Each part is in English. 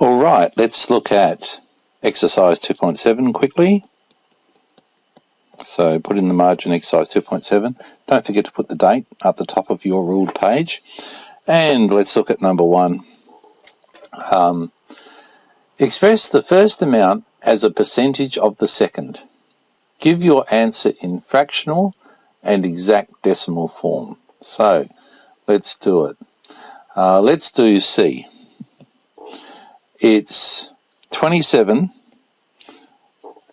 All right, let's look at exercise 2.7 quickly. So put in the margin exercise 2.7. Don't forget to put the date at the top of your ruled page. And let's look at number 1. Express the first amount as a percentage of the second. Give your answer in fractional and exact decimal form. So let's do it. Let's do C. It's 27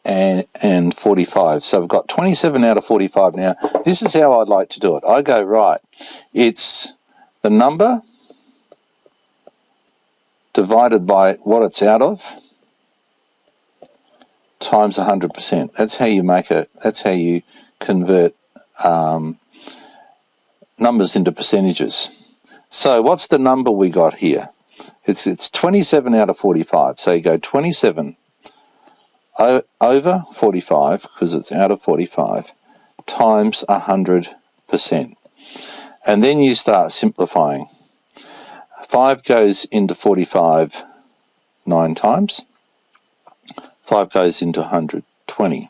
and 45. So we've got 27 out of 45 now. This is how I'd like to do it. I go, right, it's the number divided by what it's out of times 100%. That's how you make it. That's how you convert numbers into percentages. So what's the number we got here? It's 27 out of 45. So you go 27 over 45, because it's out of 45, times 100%. And then you start simplifying. 5 goes into 45 9 times. 5 goes into 100 20.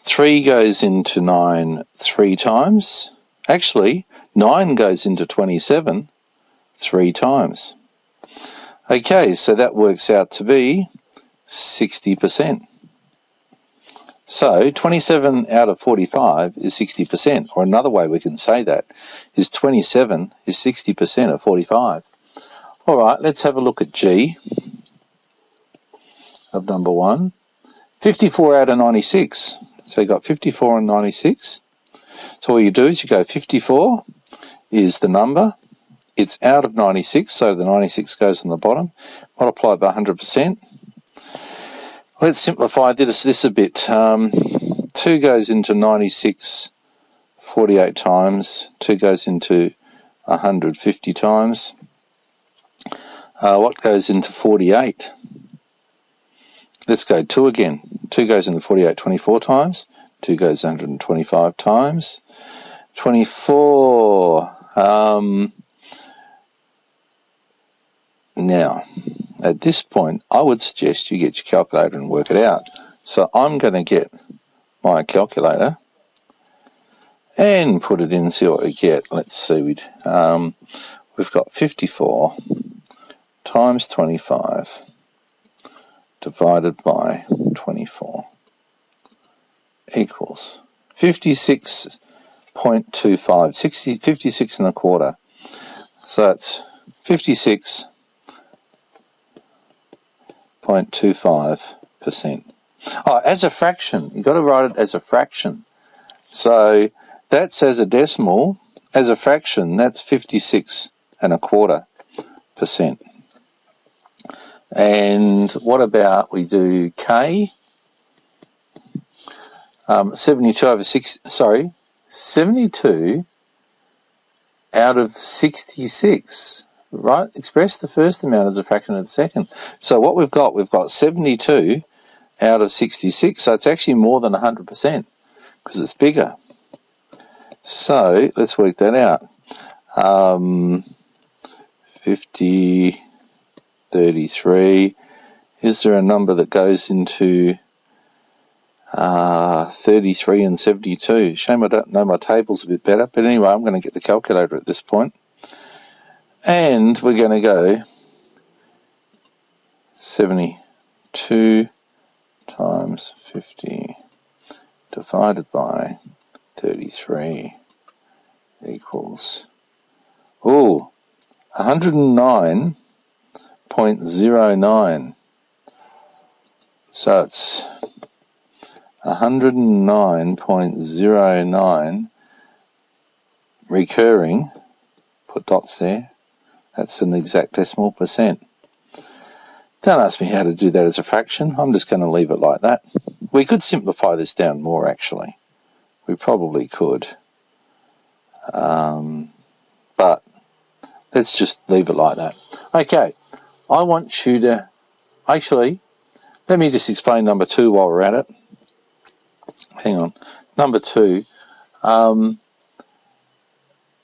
3 goes into 9 3 times. Actually, 9 goes into 27 3 times. Okay, so that works out to be 60%. So 27 out of 45 is 60%, or another way we can say that is 27 is 60% of 45. All right, let's have a look at G of number 1. 54 out of 96. So you got 54 and 96. So all you do is you go 54 is the number. It's out of 96, so the 96 goes on the bottom. Multiply by 100%. Let's simplify this a bit. 2 goes into 96 48 times. 2 goes into 150 times. What goes into 48? Let's go 2 again. 2 goes into 48 24 times. 2 goes 125 times. 24. Now, at this point, I would suggest you get your calculator and work it out. So I'm going to get my calculator and put it in and see what we get. Let's see. We've got 54 times 25 divided by 24 equals 56.25, 56 and a quarter. So it's 56.25%. Oh, as a fraction, you've got to write it as a fraction. So that's as a decimal, as a fraction, that's 56 and a quarter%. And what about we do K? 72 out of 66, right? Express the first amount as a fraction of the second. So what we've got 72 out of 66, so it's actually more than 100% because it's bigger. So let's work that out. 50, 33. Is there a number that goes into 33 and 72? Shame I don't know my tables a bit better, but anyway, I'm going to get the calculator at this point. And we're going to go 72 times 50 divided by 33 equals 109.09. So it's 109.09 recurring, put dots there, that's an exact decimal percent. Don't ask me how to do that as a fraction, I'm just going to leave it like that. We could simplify this down more actually, we probably could, but let's just leave it like that. Okay, I want you to, actually, let me just explain number 2 while we're at it. Hang on. Number 2,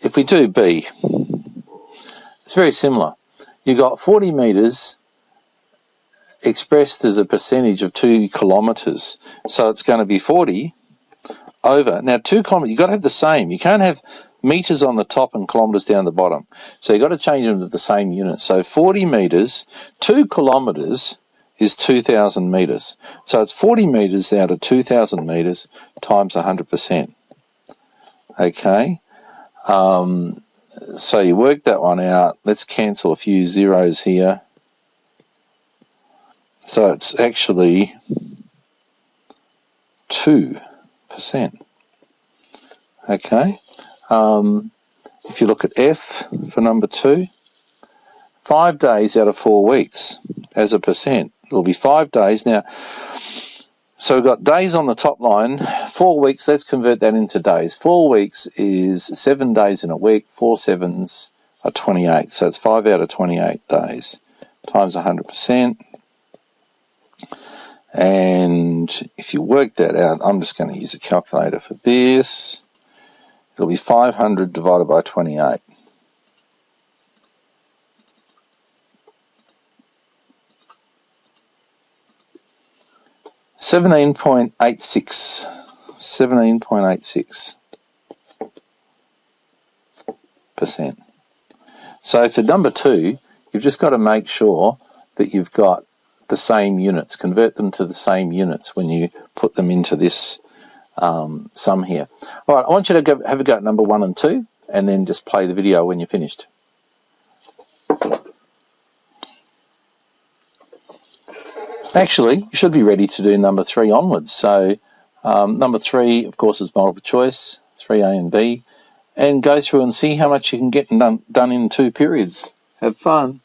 if we do B, it's very similar. You've got 40 metres expressed as a percentage of 2 kilometres. So it's going to be 40 over. Now, 2 kilometres, you've got to have the same. You can't have metres on the top and kilometres down the bottom. So you've got to change them to the same unit. So 40 metres, 2 kilometres is 2,000 metres. So it's 40 metres out of 2,000 metres times 100%. Okay? So you work that one out. Let's cancel a few zeros here. So it's actually 2%. Okay? If you look at F for number 2, 5 days out of 4 weeks as a percent. It'll be 5 days. Now, so we've got days on the top line, 4 weeks. Let's convert that into days. 4 weeks is 7 days in a week. 4 sevens are 28. So it's 5 out of 28 days times 100%. And if you work that out, I'm just going to use a calculator for this. It'll be 500 divided by 28. $17.86. 17.86%. So for number 2, you've just got to make sure that you've got the same units. Convert them to the same units when you put them into this sum here. All right, I want you to have a go at number 1 and 2, and then just play the video when you're finished. Actually, you should be ready to do number 3 onwards. So number 3, of course, is multiple choice, 3A and B, and go through and see how much you can get done in 2 periods. Have fun.